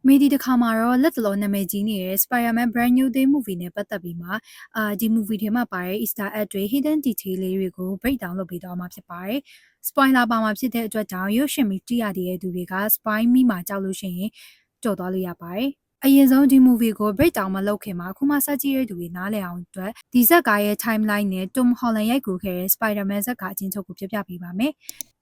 မေဒီတခါမှာတော့လက်တလုံးနာမည်ကြီးနေတဲ့ Spider-Man Brand New Day movie နဲ့ပတ်သက်ပြီးမှဒီ movie ထဲမှာပါတဲ့ Easter egg တွေ hidden detail လေးတွေကို breakdown လုပ်ပေးသွားမှာဖြစ်ပါတယ်။ spoiler ပါမှာဖြစ်တဲ့အတွက်ကြောင့်ရုပ်ရှင်မီကြည့်ရတဲ့သူတွေက spoil မိမှာကြောက်လို့ရှိရင်ကြော်သွားလို့ရပါတယ်။အရင်ဆုံးဒီ movie ကို breakdown မလုပ်ခင်မှာခုမှစကြည့်ရတဲ့သူတွေနားလည်အောင်အတွက်ဒီဇက်ကားရဲ့ timeline နဲ့ Tom Holland ရိုက်ကူခဲ့တဲ့ Spider-Man ဇက်ကားအချင်းချုပ်ကိုပြပြပေးပါမယ်။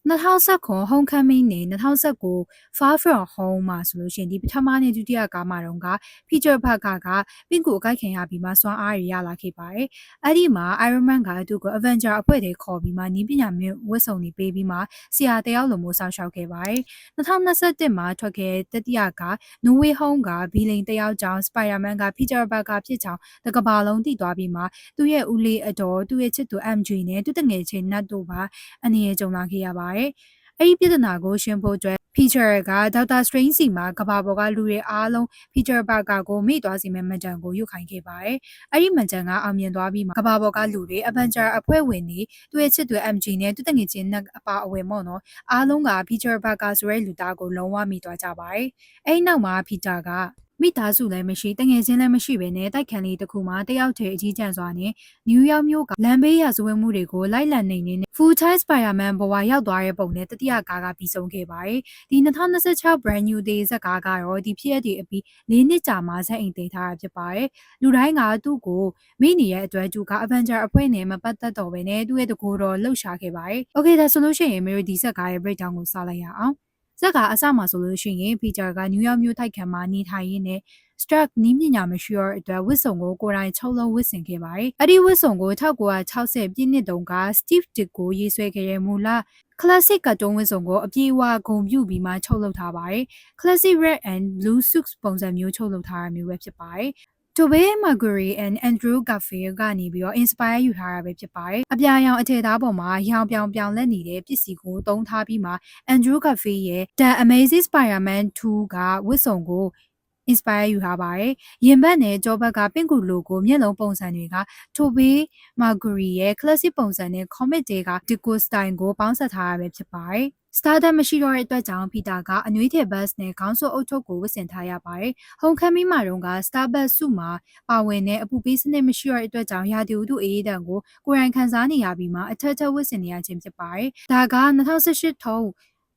2019 Homecoming နဲ့2019 Far From Home မှာဆိုလို့ရှိရင်ဒီပထမနဲ့ဒုတိယကားမှာတော့က Peter Parker ကပင့်ကိုအကိုက်ခင်ရပြီးမှစွမ်းအားရလာခဲ့ပါတယ်။အဲ့ဒီမှာ Iron Man ကသူ့ကို Avenger အဖွဲ့တွေခေါ်ပြီးမှနီးပညာမျိုးဝတ်စုံတွေပေးပြီးမှဆရာတယောက်လိုမျိုးစောင့်ရှောက်ခဲ့ပါတယ်။2021မှာထွက်ခဲ့တတိယက No Way Home ကဘီလိန်တယောက်ကြောင့် Spider-Man က Peter Parker ဖြစ်ကြောင်းတကဘာလုံးသိသွားပြီးမှသူ့ရဲ့ဦးလေးအတော်သူ့ရဲ့ချစ်သူ MJ နဲ့သူ့တငယ်ချင်းနတ်တို့ပါအနေနဲ့ကြုံလာခဲ့ရပါတယ်။အဲ့ဒီပြဿနာကိုရှင်းဖို့အတွက် Peter က Doctor Strange စီမှာကဘာပေါ်ကလူတွေအားလုံး Peter Parker ကိုမိသွားစေမယ့်မန်တန်ကိုယူခိုင်းခဲ့ပါတယ်။အဲ့ဒီမန်တန်ကအောင်မြင်သွားပြီးမှကဘာပေါ်ကလူတွေ Avenger အဖွဲ့ဝင်တွေသူ့ရဲ့ချစ်သူ MJ နဲ့သူ့တငယ်ချင်းနတ်အပါအဝင်ပေါ့နော်။အားလုံးက Peter Parker ဆိုတဲ့လူသားကိုလုံးဝမိသွားကြပါတယ်။အဲ့ဒီနောက်မှာ Peter ကမိသားစုလည်းမရှိတငယ်ချင်းလည်းမရှိပဲနဲ့တိုက်ခန်းလေးတစ်ခုမှာတယောက်တည်းအကြီးကျယ်စွာနဲ့နယူးယောက်မြို့ကလမ်းဘေးရာဇဝတ်မှုတွေကိုလိုက်လံနေနေ Full Time Spider-Man ဘဝရောက်သွားတဲ့ပုံနဲ့တတိယကားကပြီးဆုံးခဲ့ပါတယ်။ဒီ2026 Brand New Day ဇက်ကားကတော့ဒီဖြစ်ရတဲ့အပြီး၄နှစ်ကြာမှဇက်အိမ်သိမ်းထားတာဖြစ်ပါတယ်။လူတိုင်းကသူ့ကိုမိနေတဲ့အတွက်သူက Avenger အဖွဲ့နဲ့မပတ်သက်တော့ဘဲနဲ့သူ့ရဲ့တကူတော်လှုပ်ရှားခဲ့ပါတယ်။ Okay ဒါဆိုလို့ရှိရင်မျိုးဒီဇက်ကားရဲ့ breakdown ကိုစလိုက်ရအောင်။ဇက်ကအစမှာဆိုလို့ရှိရင် Peter ကနယူးယောက်မြို့တိုက်ခန်းမှာနေထိုင်ရင်းနဲ့ Stark နီးပညာမရှိတော့အတွက်ဝစ်စုံကိုကိုယ်တိုင်ချုပ်လုံးဝစ်ဆင်ခဲ့ပါတယ်။အဲ့ဒီဝစ်စုံကို1960ပြည့်နှစ်တုန်းက Steve Ditko ရေးဆွဲခဲ့တဲ့မူလ classic ကတုံးဝစ်စုံကိုအပြေအဝဂုံပြုပြီးမှချုပ်လုပ်ထားပါတယ်။ classic red and blue suits ပုံစံမျိုးချုပ်လုပ်ထားတာမျိုးပဲဖြစ်ပါတယ်။ Tobey Maguire and Andrew Garfield ကနေပြီးတော့ inspire ယူထားတာပဲဖြစ်ပါတယ်။အပြာရောင်အထည်သားပေါ်မှာရောင်ပြောင်လက်နေတဲ့ပစ္စည်းကိုသုံးထားပြီးမှ Andrew Garfield ရဲ့ The Amazing Spider-Man 2 ကဝစ်စုံကိုinspire ယူထားပါတယ်။ရင်ဘတ်နဲ့ကြောဘက်ကပင့်ကူလိုကိုမျက်လုံးပုံစံတွေက Tobey Maguire ရဲ့ classic ပုံစံနဲ့ comic တွေက Ditko style ကိုပေါင်းစပ်ထားရပဲဖြစ်ပါတယ်။ Stardom မရှိတော့တဲ့အတွက်ကြောင့် Peter ကအနွေးထည်ဘတ်နဲ့ခေါင်းစွပ်အုပ်ထုပ်ကိုဝတ်ဆင်ထားရပါတယ်။ Homecoming မှာတော့က Starbucks စုမှာပါဝင်တဲ့အပူပေးစနစ်မရှိတော့တဲ့အတွက်ကြောင့်ရာသီဥတုအေးဒဏ်ကိုကိုယ်တိုင်ခံစားနေရပြီးမှအထက်ထက်ဝတ်ဆင်နေရခြင်းဖြစ်ပါတယ်။ဒါက2018ထုံး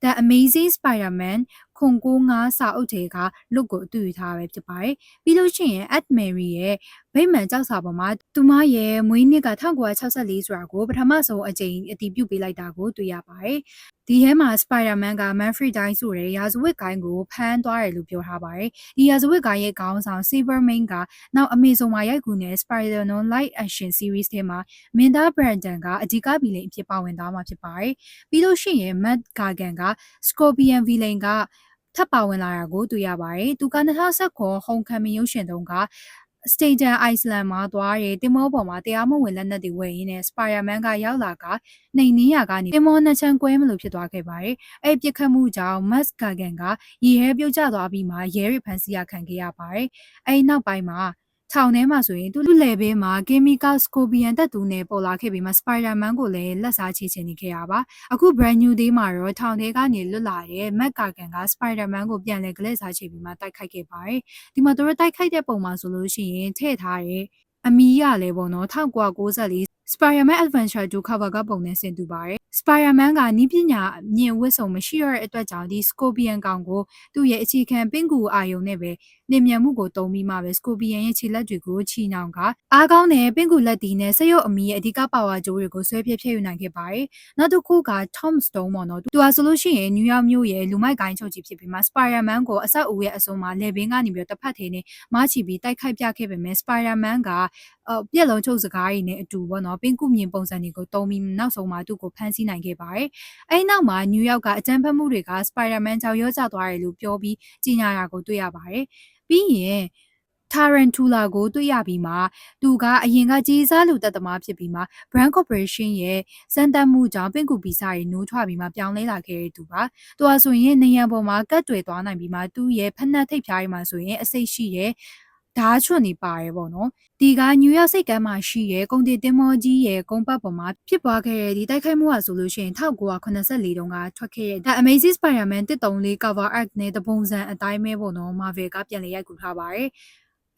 The Amazing Spider-Man ခွန်95စာအုပ်ထဲက look ကိုအတူယူထားပဲဖြစ်ပါတယ်။ပြီးလို့ရှိရင် Aunt Mary ရဲ့ဗိမာန်ကြောက်စာပေါ်မှာသူမရဲ့မွေးနှစ်က1964ဆိုတာကိုပထမဆုံးအကြိမ်အတည်ပြုပေးလိုက်တာကိုတွေ့ရပါတယ်။ဒီထဲမှာ Spider-Man က Manfred တိုင်းဆိုတဲ့ရာဇဝတ်ကိုင်းကိုဖမ်းသွားတယ်လို့ပြောထားပါတယ်။ဒီရာဇဝတ်ကိုင်းရဲ့ခေါင်းဆောင် Silvermane ကနောက် Amazon မှာရိုက်ကူးနေတဲ့ Spider-Man Live Action Series ထဲမှာ Minda Brandon ကအဓိကဗီလိန်အဖြစ်ပါဝင်သွားမှာဖြစ်ပါတယ်။ပြီးလို့ရှိရင် Matt Gargan က Scorpion Villain ကထပ်ပါဝင်လာတာကိုတွေ့ရပါတယ်။သူက2019 Homecoming ရုပ်ရှင်တုန်းကStaten Island မှာသွားတဲ့တင်မောပေါ်မှာတရားမဝင်လက်နက်တွေဝယ်ရင်းနဲ့ Spider-Man ကရောက်လာကနှိမ်နင်းရကနေတင်မောနှစ်ချမ်းကွဲမလို့ဖြစ်သွားခဲ့ပါတယ်။အဲ့ပြစ်ခတ်မှုကြောင့် Matt Gargan ကရေထဲပြုတ်ကျသွားပြီးမှရဲတွေဖမ်းဆီးရခံခဲ့ရပါတယ်။အဲ့နောက်ပိုင်းမှာထောင်ထဲမှာဆိုရင်သူ့လေဘေးမှာ Chemical Scorpion တက်တူနဲ့ပေါ်လာခဲ့ပြီးမှ Spider-Man ကိုလည်းလက်စားချေချင်နေခဲ့ရပါအခု Brand New Day မှာတော့ထောင်ထဲကနေလွတ်လာတဲ့ Matt Gargan က Spider-Man ကိုပြန်လဲကလေးစားချေပြီးမှတိုက်ခိုက်ခဲ့ပါတယ်ဒီမှာသူတို့တိုက်ခိုက်တဲ့ပုံမှာဆိုလို့ရှိရင်ထည့်ထားတဲ့အမီးရလဲပေါ့နော်1994 Spider-Man Adventure 2 cover ကပုံနဲ့ဆင်တူပါတယ် Spider-Man ကနီးပညာမြင့်ဝတ်စုံမရှိရတဲ့အတွက်ကြောင့်ဒီ Scorpion ကောင်ကိုသူ့ရဲ့အခြေခံပင်ကူအာယုံနဲ့ပဲလင်မြန်မှုကိုတုံးပြီးမှပဲ Scorpion ရဲ့ခြေလက်တွေကိုချီနှောင်ကအားကောင်းတဲ့ပင်ကူလက်တီးနဲ့စရုပ်အမီရဲ့အဓိကပါဝါကြိုးတွေကိုဆွဲဖြည့်ယူနိုင်ခဲ့ပါတယ်နောက်တစ်ခုက Tom Stone ပေါ့နော်သူကဆိုလို့ရှိရင်နယူးယောက်မြို့ရဲ့လူမိုက်ကိုင်းချုပ်ကြီးဖြစ်ပြီးမှ Spider-Man ကိုအဆက်အဦးရဲ့အစုံမှာလေဘင်းကနေပြီးတော့တစ်ဖက်ထဲနဲ့မချီပြီးတိုက်ခိုက်ပြခဲ့ပေမဲ့ Spider-Man ကပြက်လုံးချုပ်စကားတွေနဲ့အတူပေါ့နော်ပင်ကူမြင်ပုံစံတွေကိုတုံးပြီးနောက်ဆုံးမှာသူ့ကိုဖမ်းဆီးနိုင်ခဲ့ပါတယ်အဲ့နောက်မှာနယူးယောက်ကအကြမ်းဖက်မှုတွေက Spider-Man ကြောင့်ရောကျသွားတယ်လို့ပြောပြီးကြီးညာတာကိုတွေ့ရပါတယ်ပြီးရင်Tarantula ကိုတွေ့ရပြီးမှသူကအရင်ကကြီးစားလူတက်သမားဖြစ်ပြီးမှ Brand Corporation ရဲ့စံတမ်းမှုကြောင့်ပင့်ကူပီစာတွေနိုးထွားပြီးမှပြောင်းလဲလာခဲ့တဲ့သူပါ။သူဟာဆိုရင်နေရန်ပေါ်မှာကတ်တွေသွားနိုင်ပြီးမှသူ့ရဲ့ဖက်နှက်ထိပ်ဖြားတွေမှာဆိုရင်အစိတ်ရှိတဲ့ ဓာတ်ချွတ်နေပါတယ်ပေါ့နော်ဒီကနယူးယောက်စိတ်ကမ်းမှာရှိတဲ့ကုန်တင်တင်မောကြီးရဲ့ကုန်းပတ်ပေါ်မှာဖြစ်ပွားခဲ့တဲ့ဒီတိုက်ခိုက်မှုကဆိုလို့ရှိရင်1984တုန်းကထွက်ခဲ့တဲ့ The Amazing Spider-Man 134 cover art နဲ့တပုံစံအတိုင်းပဲပေါ့နော် Marvel ကပြန်လည်ရိုက်ကူးထားပါတယ်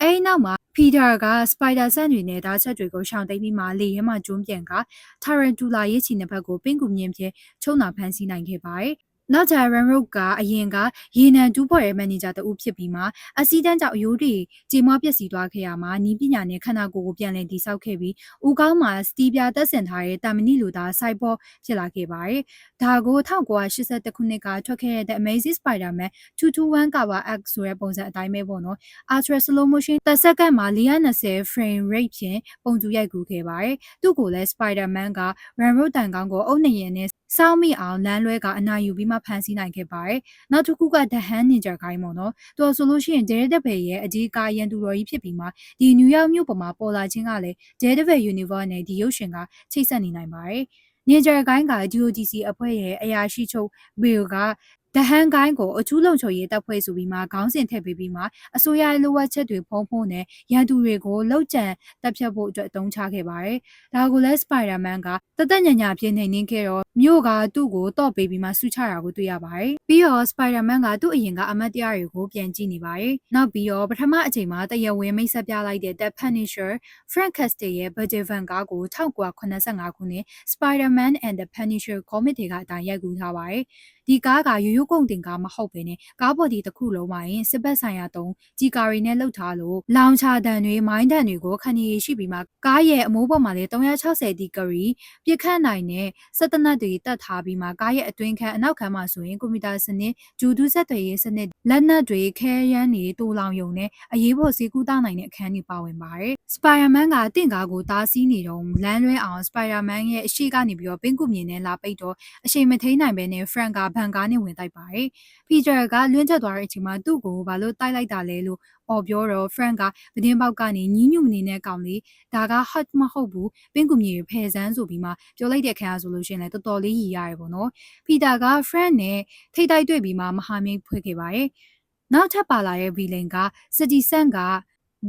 အဲဒီနောက်မှာပီတာကစပိုက်ဒါဆန်တွေနဲ့ဓာတ်ချက်တွေကိုရှောင်သိမ်းပြီးမှလေထဲမှာကျွန်းပြန်ကထာရန်တူလာရဲ့ခြေနှစ်ဖက်ကိုပင့်ကူမြင့်ဖြဲချုံနာဖမ်းဆီးနိုင်ခဲ့ပါတယ်နောက်ဂျာရန်ရုတ်ကအရင်ကရေနံတူးဖော်ရဲ့မန်နေဂျာတဦးဖြစ်ပြီးမှအစည်းတန်းကြောင့်အယိုးတွေကြေမွားပျက်စီးသွားခဲ့ရမှာနီးပညာနဲ့ခန္ဓာကိုယ်ကိုပြန်လည်တည်ဆောက်ခဲ့ပြီးဦးကောင်းမှာစတီးပြားတက်ဆင်ထားတဲ့တာမဏိလူသားစိုက်ပေါ်ဖြစ်လာခဲ့ပါတယ်။ဒါကို1981ခုနှစ်ကထွက်ခဲ့တဲ့ Amazing Spider-Man 221 cover art ဆိုတဲ့ပုံစံအတိုင်းပဲပေါ့နော်။ Ultra slow motion တစ်စက္ကန့်မှာ420 frame rate ဖြင့်ပုံတူရိုက်ကူးခဲ့ပါတယ်။သူ့ကိုလည်း Spider-Man က Run Road တန်ကောင်းကိုအုတ်နေရင်နဲ့စောင်းမိအောင်လမ်းလွဲကအနာယူပြီးမှဖန်ဆီးနိုင်ခဲ့ပါတယ်။နောက်တစ်ခုက The Hand Ninja ဂိုင်းပေါ့နော်။သူဆိုလို့ရှိရင် Daredevil ရဲ့အကြီးအကရန်သူတော်ကြီးဖြစ်ပြီးမှဒီနယူးယောက်မြို့ပေါ်မှာပေါ်လာခြင်းကလည်း Daredevil Universe နဲ့ဒီရုပ်ရှင်ကချိတ်ဆက်နေနိုင်ပါတယ်။ Ninja ဂိုင်းက DOTC အဖွဲ့ရဲ့အရာရှိချုပ် Bill ကဒဟန်ကိုင်းကိုအထူးလုံခြုံရေးတပ်ဖွဲ့ဆိုပြီးမှခေါင်းစဉ်ထည့်ပေးပြီးမှအစိုးရလိုအပ်ချက်တွေဖုံးဖို့နဲ့ရန်သူတွေကိုလှုပ်ကြံတပ်ဖြတ်ဖို့အတွက်အသုံးချခဲ့ပါတယ်။ဒါကိုလည်း Spider-Man ကတသက်ညညာဖြစ်နေနှင်းခဲ့တော့မြို့ကသူ့ကိုတော့ပေးပြီးမှဆူချတာကိုတွေ့ရပါတယ်။ပြီးတော့ Spider-Man ကသူ့အရင်ကအမတ်တရားတွေကိုပြန်ကြည့်နေပါတယ်။နောက်ပြီးတော့ပထမအချိန်မှာတရားဝင်မိတ်ဆက်ပြလိုက်တဲ့ The Punisher Frank Castle ရဲ့ Budget Van ကားကို1985ခုနှစ် Spider-Man and the Punisher comic တွေကအတိုင်းရိုက်ကူးထားပါတယ်။ဒီကားကရိုးရိုးကုန်တင်ကားမဟုတ်ပဲနဲ့ကားပေါ်ဒီတစ်ခုလုံးမှာရင်စစ်ဘက်ဆိုင်ရာတုံးကြီးကာရီနဲ့လှုပ်ထားလို့လောင်ချတန်တွေမိုင်းတန်တွေကိုခဏရရှိပြီးမှကားရဲ့အမိုးပေါ်မှာလည်း360ဒီဂရီပြစ်ခတ်နိုင်တဲ့စက်တနတ်တွေတက်ထားပြီးမှကားရဲ့အတွင်းခန်းအနောက်ခန်းမှာဆိုရင်ကွန်ပျူတာစနစ်ဂျူဒူးဆက်တွေရဲ့စနစ်လက်နက်တွေခဲယမ်းတွေတူလောင်ယုံနဲ့အရေးပေါ်ဈေးကူးတောင်းနိုင်တဲ့အခန်းတွေပါဝင်ပါတယ်။ Spider-Man ကတင့်ကားကိုတားဆီးနေတော့လမ်းလွဲအောင် Spider-Man ရဲ့အရှိကနေပြီးတော့ပင်ကူမြင်နဲ့လာပိတ်တော့အချိန်မထိန်နိုင်ပဲနဲ့ Frank ကဘန်ကားနဲ့ဝင်တိုက်ပါတယ်။ Peter ကလွင့်ချက်သွားတဲ့အချိန်မှာသူ့ကိုဘာလို့တိုက်လိုက်တာလဲလို့အော်ပြောတော့ Frank ကပတင်းပေါက်ကနေညင်းညူနေတဲ့ကောင်လေးဒါက hot မဟုတ်ဘူးပင်ကူမြေဖယ်စမ်းဆိုပြီးမှပြောလိုက်တဲ့ခါဆိုလို့ရှိရင်လည်းတော်တော်လေးရည်ရတယ်ပေါ့နော်။ Peter က Frank နဲ့ထိတ်တိုက်တွေ့ပြီးမှမဟာမိတ်ဖွဲ့ခဲ့ပါတယ်။နောက်ထပ်ပါလာတဲ့ villain က Citizen က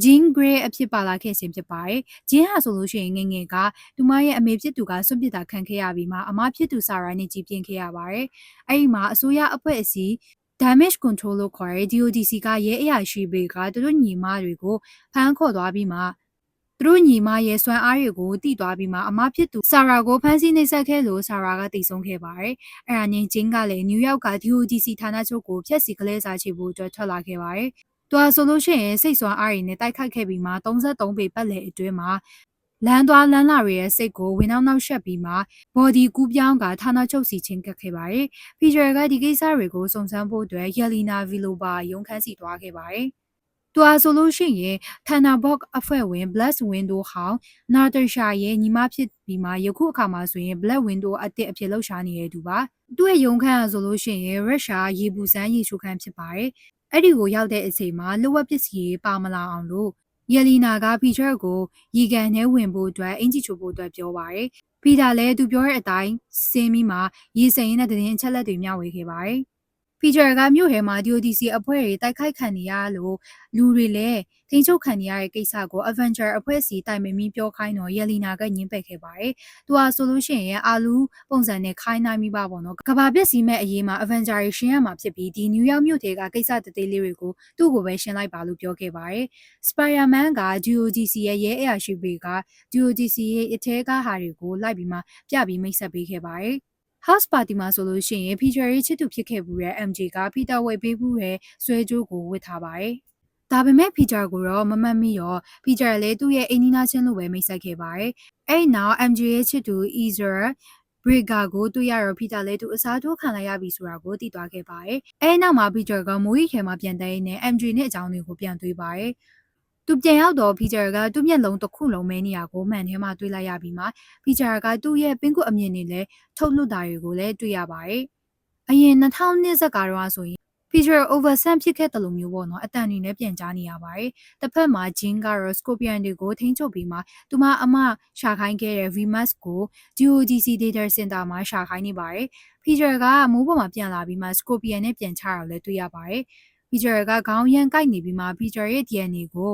Jean Grey အဖြစ်ပါလာခဲ့ခြင်းဖြစ်ပါတယ်။ Jean ဟာဆိုလို့ရှိရင်ငငယ်ကသူမရဲ့အမေဖြစ်သူကစွန့်ပစ်တာခံခဲ့ရပြီးမှအမဖြစ်သူဆာရိုင်းနဲ့ကြီးပြင်းခဲ့ရပါတယ်။အဲ့ဒီမှာအစိုးရအဖွဲ့အစည်း damage control လို့ခေါ်တဲ့ DODC ကရဲအရာရှိတွေကသူတို့ညီမတွေကိုဖမ်းခေါ်သွားပြီးမှသူတို့ညီမရဲ့စွမ်းအားတွေကိုတိသွားပြီးမှအမဖြစ်သူဆာရာကိုဖမ်းဆီးနှိပ်စက်ခဲ့လို့ဆာရာကတိဆုံးခဲ့ပါတယ်။အဲ့ဒါနဲ့ဂျင်းကလည်းနယူးယောက်က DODC ဌာနချုပ်ကိုဖျက်ဆီးကလေးစားချဖို့အတွက်ထွက်လာခဲ့ပါတယ်။သူဆိုလို့ရှိရင်စိတ်စွမ်းအားရည်နဲ့တိုက်ခိုက်ခဲ့ပြီးမှ33ပေပတ်လည်အတွင်းမှာလမ်းသွားလမ်းလာရဲ့စိတ်ကိုဝင်နောက်ရှက်ပြီးမှ body ကူးပြောင်းကဌာနချုပ်စီချင်းကပ်ခဲ့ပါတယ်။ Peter ကဒီကိစ္စတွေကိုစုံစမ်းဖို့အတွက် Yelena Vilova ရုံးခန်းစီသွားခဲ့ပါတယ်။သူဆိုလို့ရှိရင် Thunderbolt အဖွဲ့ဝင် Black Widow ဟောင်း Natasha ရဲ့ညီမဖြစ်ပြီးမှယခုအခါမှာဆိုရင် Black Widow အသစ်အဖြစ်လှုပ်ရှားနေတဲ့သူပါ။သူ့ရဲ့ရုံးခန်းဆိုလို့ရှိရင်ရုရှားရေပူစမ်းရေချိုးခန်းဖြစ်ပါတယ်။အဲ့ဒီကိုရောက်တဲ့အချိန်မှာလျှို့ဝှက်ပစ္စည်းပါမလာအောင်လို့Yelena က Peter ကိုရေကန်ထဲဝင်ဖို့အတွက်အင်ဂျီချိုဖို့အတွက်ပြောပါတယ်။ Peter လည်းသူပြောတဲ့အတိုင်းစင်းပြီးမှရေစိမ်ရင်းနဲ့သတင်းအချက်လက်တွေမျှဝေခဲ့ပါတယ်။ Peter ကမြို့ထဲမှာ DODC အဖွဲ့တွေတိုက်ခိုက်ခံနေရလို့လူတွေလည်းထိန်းချုပ်ခံနေရတဲ့ကိစ္စကို Avenger အဖွဲ့စီတိုင်ပင်ပြီးပြောခိုင်းတော့ Yelena ကညှင်းပယ်ခဲ့ပါတယ်။သူဆိုလို့ရှိရင်အာလူပုံစံနဲ့ခိုင်းနိုင်မိပါပေါ့နော်။ကဘာပစ္စည်းမဲ့အရေးမှာ Avenger ရှင်းရမှာဖြစ်ပြီးဒီနယူးယောက်မြို့ထဲကကိစ္စတသေးလေးတွေကိုသူ့ကိုပဲရှင်းလိုက်ပါလို့ပြောခဲ့ပါတယ်။ Spider-Man က DODC ရဲ့ရဲအရာရှိတွေက DODC ရဲ့အထက်ကဟာတွေကိုလိုက်ပြီးမှပြပြီးမိတ်ဆက်ပေးခဲ့ပါတယ်။ House Party မှာဆိုလို့ရှိရင် Peter ရဲ့ချစ်သူဖြစ်ခဲ့ဘူးတဲ့ MJ က Peter ဝယ်ပေးဘူးတဲ့ဆွဲကြိုးကိုဝတ်ထားပါတယ်။ဒါပေမဲ့ Peter ကိုတော့မမှတ်မိတော့ Peter လည်းသူ့ရဲ့အိမ်နီးနားချင်းလိုပဲမိတ်ဆက်ခဲ့ပါတယ်။အဲ့နောက် MJ ရဲ့ချစ်သူ Ezra Bridger ကိုတွေ့ရတော့ Peter လည်းသူအစားထိုးခံလိုက်ရပြီဆိုတာကိုသိသွားခဲ့ပါတယ်။အဲ့နောက်မှာ Peter ကမိုးရီထဲမှာပြန်တဲ့နဲ့ MJ နဲ့အကြောင်းတွေကိုပြန်တွေးပါတယ်။သူပြန်ရောက်တော့ Peter ကသူ့မျက်လုံးတစ်ခုလုံးမဲနေရကိုမှန်ထဲမှာတွေးလိုက်ရပြီးမှ Peter ကသူ့ရဲ့ပင်ကုအမြင်တွေလည်းထုတ်လွှတ်တာတွေကိုလည်းတွေ့ရပါတယ်။အရင်2000ဇက်ကားတော့ဆိုရင် Peter Oversand ဖြစ်ခဲ့တယ်လို့မျိုးပေါ့နော်အတန်တွေနဲ့ပြန်ကြားနေရပါတယ်။တစ်ဖက်မှာ Jean ကတော့ Scorpion တွေကိုထိန်းချုပ်ပြီးမှသူမအမရှာခိုင်းခဲ့တဲ့ VMAX ကို DODC Data Center မှာရှာခိုင်းနေပါတယ်။ Peter ကမိုးပေါ်မှာပြန်လာပြီးမှ Scorpion နဲ့ပြန်ချတာလည်းတွေ့ရပါတယ်။ Peter ကခေါင်းရမ်းကိုက်နေပြီးမှ Peter ရဲ့ DNA ကို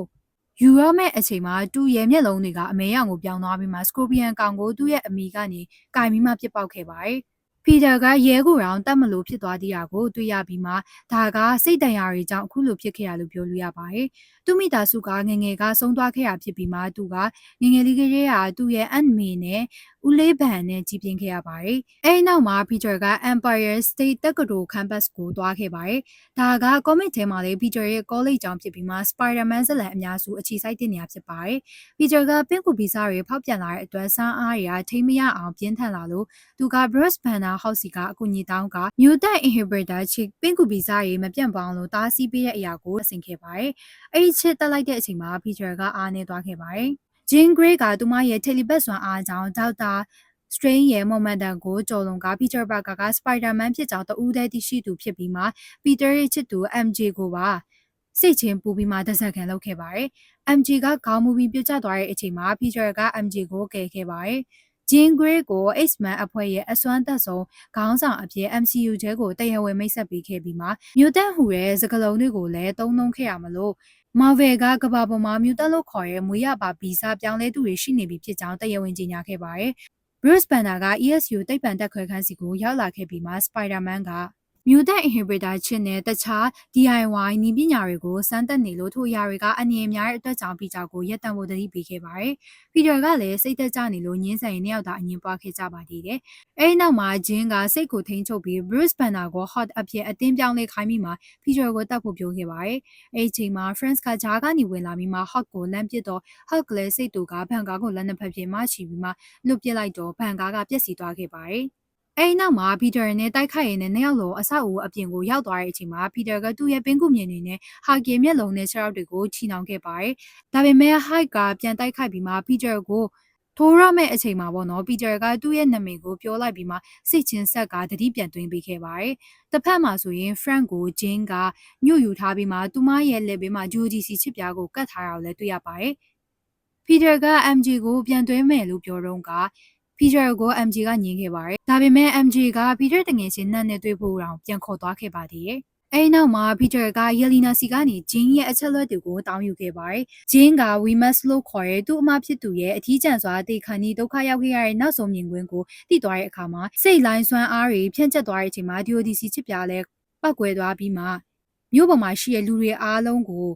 ယူရမယ့်အချိန်မှာသူ့ရဲ့မျက်လုံးတွေကအမဲရောင်ကိုပြောင်းသွားပြီးမှစကိုပီယန်ကောင်ကိုသူ့ရဲ့အမိကနေကင်ပြီးမှပြစ်ပေါက်ခဲ့ပါတယ်။ပီတာကရဲကိုတောင်တတ်မလို့ဖြစ်သွားသေးတာကိုတွေ့ရပြီးမှဒါကစိတ်တန်ရာတွေကြောင့်အခုလိုဖြစ်ခဲ့ရလို့ပြောလို့ရပါတယ်။သူ့မိသားစုကငငယ်ကဆုံးသွားခဲ့ရဖြစ်ပြီးမှသူကငငယ်လေးကလေးကသူ့ရဲ့အန်မီနဲ့ဦးလေးဘန်နဲ့ကြီးပြင်းခဲ့ရပါတယ်။အဲဒီနောက်မှာ Peter က Empire State တက္ကသိုလ် campus ကိုသွားခဲ့ပါတယ်။ဒါက comic ထဲမှာလည်း Peter ရဲ့ college ကျောင်းဖြစ်ပြီးမှ Spider-Man ဇာတ်လမ်းအများစုအခြေစိုက်တဲ့နေရာဖြစ်ပါတယ်။ Peter ကပင့်ကူဗီဇတွေဖောက်ပြန်လာတဲ့အတွက်စားအားတွေကထိမရအောင်ပြင်းထန်လာလို့သူက Bruce Banner House ကအကူအညီတောင်းက Mutant Inhibitor ချစ်ပင့်ကူဗီဇတွေမပြန့်ပေါင်းလို့တားဆီးပေးတဲ့အရာကိုဆင်ခဲ့ပါတယ်။အဲဒီချစ်တက်လိုက်တဲ့အချိန်မှာ Peter ကအားနေသွားခဲ့ပါတယ်။ Jean Grey ကသူမရဲ့ telepath စွမ်းအားကြောင့်ဒေါက်တာ Strange ရဲ့ momentum ကိုကျော်လွန်က Peter Parker က Spider-Man ဖြစ်ကြောင်းတဦးတည်းသိရှိသူဖြစ်ပြီးမှ Peter ရဲ့ချစ်သူ MJ ကိုပါစိတ်ချင်းပူပြီးမှတစက်ခံလုပ်ခဲ့ပါတယ်။ MJ ကခေါင်းမူပြီးပြုတ်ကျသွားတဲ့အချိန်မှာ Peter က MJ ကိုကယ်ခဲ့ပါတယ်။ Jean Grey ကို X-Men အဖွဲ့ရဲ့အစွမ်းသက်ဆုံးခေါင်းဆောင်အဖြစ် MCU ထဲကိုတရားဝင်မိတ်ဆက်ပေးခဲ့ပြီးမှ Mutant ဟူတဲ့စကားလုံးတွေကိုလည်းသုံးခဲ့ရမလို့Marvel ကကမ္ဘာပေါ်မှာ Mutant လို့ခေါ်တဲ့မွေးရပါဗီဇပြောင်းလဲသူတွေရှိနေပြီဖြစ်ကြောင်းတရားဝင်ကြေညာခဲ့ပါတယ်။ Bruce Banner က ESU သိပ္ပံတက်ခွဲခန်းစီကိုရောက်လာခဲ့ပြီးမှ Spider-Man က Mutant Inhibitor ချစ်နဲ့တခြား DIY နည်းပညာတွေကိုစမ်းသပ်နေလို့ထိုအရာတွေကအန္တရာယ်များတဲ့အတွက်ကြောင့် Peter ကိုရက်တံဖို့တတိပေးခဲ့ပါတယ်။ Peter ကလည်းစိတ်သက်သာနေလို့ညင်းဆန်ရင်နှစ်ယောက်သာအငင်းပွားခဲ့ကြပါသေးတယ်။အဲဒီနောက်မှာ Jean ကစိတ်ကိုထိန်းချုပ်ပြီး Bruce Banner ကို Hot အဖြစ်အတင်းပြောင်းလဲခိုင်းပြီးမှ Peter ကိုတတ်ဖို့ပြောခဲ့ပါတယ်။အဲဒီချိန်မှာ Friends ကဂျားကနေဝင်လာပြီးမှ Hot ကိုလမ်းပစ်တော့ Hot လည်းစိတ်တူကဘန်ကားကိုလက်နှစ်ဖက်ပြင်မှချီပြီးမှလွတ်ပစ်လိုက်တော့ဘန်ကားကပျက်စီးသွားခဲ့ပါတယ်။အဲဒီနောက်မှာ Peter နဲ့တိုက်ခိုက်ရင်းနဲ့နှစ်ယောက်လုံးအဆောက်အဦအပြင်ကိုရောက်သွားတဲ့အချိန်မှာ Peter ကသူ့ရဲ့ပင်ကူမြင်နေနဲ့ Hulk ရဲ့မျက်လုံးနဲ့ခြေထောက်တွေကိုချီနှောင်ခဲ့ပါတယ်။ဒါပေမဲ့ Hulk ကပြန်တိုက်ခိုက်ပြီးမှ Peter ကိုထိုးရမယ့်အချိန်မှာပေါ့နော် Peter ကသူ့ရဲ့နာမည်ကိုပြောလိုက်ပြီးမှစိတ်ချင်းဆက်ကတတိပြန်သွင်းပေးခဲ့ပါတယ်။တစ်ဖက်မှာဆိုရင် Frank ကို Jean ကညှို့ယူထားပြီးမှသူမရဲ့လက်ဘေးမှာ UDC ချစ်ပြားကိုကတ်ထားတာကိုလည်းတွေ့ရပါတယ်။ Peter က MJ ကိုပြန်သွင်းမယ်လို့ပြောတော့ကPeter ကို MJ ကညင်းခဲ့ပါတယ်။ဒါပေမဲ့ MJ က Peter တငယ်ချင်းနှံ့နဲ့တွေ့ဖို့တောင်ပြန်ခေါ်သွားခဲ့ပါသေးတယ်။အဲဒီနောက်မှာ Peter က Yelena စီကနေ Jean ရဲ့အချက်လက်တွေကိုတောင်းယူခဲ့ပါတယ်။ Jean က We Must လို့ခေါ်တဲ့သူ့အမဖြစ်သူရဲ့အထီးကျန်စွာအသေးခံပြီးဒုက္ခရောက်ခဲ့ရတဲ့နောက်ဆုံးမြင်ကွင်းကိုသိသွားတဲ့အခါမှာစိတ်လိုင်းစွမ်းအားတွေဖြန့်ကျက်သွားတဲ့အချိန်မှာ DODC ချစ်ပြားလဲပောက်ကွဲသွားပြီးမှမြို့ပေါ်မှာရှိတဲ့လူတွေအားလုံးကို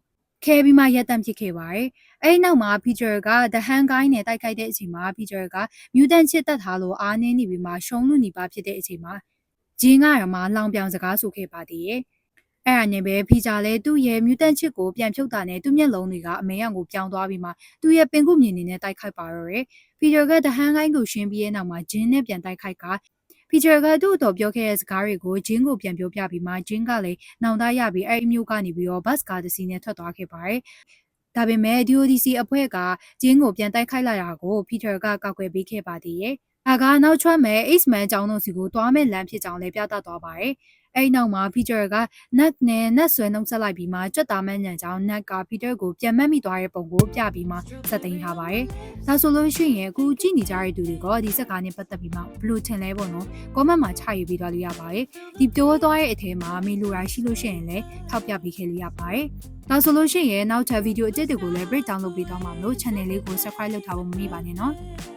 ခဲပြီးမှရက်တန့်ဖြစ်ခဲ့ပါတယ်။အဲဒီနောက်မှာ Peter က The Hand Guy နဲ့တိုက်ခိုက်တဲ့အချိန်မှာ Peter က Mutant ချစ်တတ်ထားလို့အားနည်းနေပြီးမှရှုံးလို့နေပါဖြစ်တဲ့အချိန်မှာ Jean ကရမလောင်ပြောင်စကားဆိုခဲ့ပါသေးတယ်။အဲ့ဒါနဲ့ပဲ Peter လည်းသူ့ရဲ့ Mutant ချစ်ကိုပြန်ဖြုတ်တာနဲ့သူ့မျက်လုံးတွေကအမဲရောင်ကိုပြောင်းသွားပြီးမှသူ့ရဲ့ပင်ကုမြင်နေနဲ့တိုက်ခိုက်ပါတော့တယ်။ Peter က The Hand Guy ကိုရှင်းပြီးတဲ့နောက်မှာ Jean နဲ့ပြန်တိုက်ခိုက်ကPeter ကသူ့အတော်ပြောခဲ့တဲ့စကားတွေကို Jean ကိုပြန်ပြောပြပြီးမှ Jean ကလည်းနောင်တရပြီးအဲ့အမျိုးကနေပြီးတော့ bus ကားတစ်စီးနဲ့ထွက်သွားခဲ့ပါတယ်။ဒါပေမဲ့ DODC အဖွဲ့က Jean ကိုပြန်တိုက်ခိုက်လာတာကို Peter ကကောက်ွယ်ပေးခဲ့ပါသေးတယ်။ဒါကနောက်ထွက်မဲ့ X-Men အကြောင်းတို့စီကိုတွားမဲ့လမ်းဖြစ်ကြောင်းလည်းပြသသွားပါတယ်။အဲဒီနောက်မှာ Peter က Nat နဲ့နတ်ဆွဲနှုတ်ဆက်လိုက်ပြီးမှကြွက်သားမညံကြောင်း Nat က Peter ကိုပြန်မက်မိသွားတဲ့ပုံကိုပြပြီးမှစက်သိမ်းထားပါတယ်။ဒါဆိုလို့ရှိရင်အခုကြည့်နေကြတဲ့သူတွေကဒီစက်ကားနဲ့ပတ်သက်ပြီးမှဘလို့ထင်လဲပေါ့နော်။ comment မှာချရေးပေးသွားလို့ရပါတယ်။ဒီပြောသွားတဲ့အထဲမှာမေလိုရာရှိလို့ရှိရင်လည်းထောက်ပြပေးခဲ့လို့ရပါတယ်။ဒါဆိုလို့ရှိရင်နောက်ထပ်ဗီဒီယိုအသစ်တွေကိုလည်း breakdown လုပ်ပေးသွားမှာလို့ channel လေးကို subscribe လုပ်ထားဖို့မမေ့ပါနဲ့နော်။